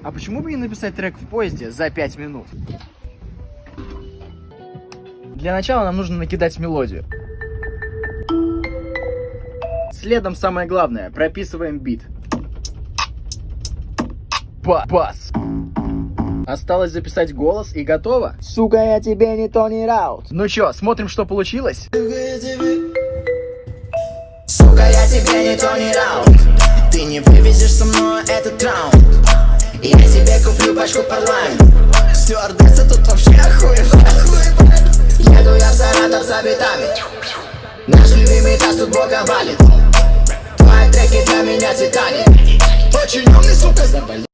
А почему бы не написать трек в поезде за 5 минут? Для начала нам нужно накидать мелодию. Следом самое главное, прописываем бит. Бас. Осталось записать голос и готово. Сука, я тебе не Тони Раут. Ну чё, смотрим, что получилось? Сука, я тебе не Тони Раут. Ты не вывезешь со мной этот раунд. Я тебе куплю пачку парламент. Стюардесса тут вообще охуевает. Еду я в Саратов за битами. Наш любимый таз тут боком валит. Твои треки для меня Титаник. Очень умный, сука, заболел.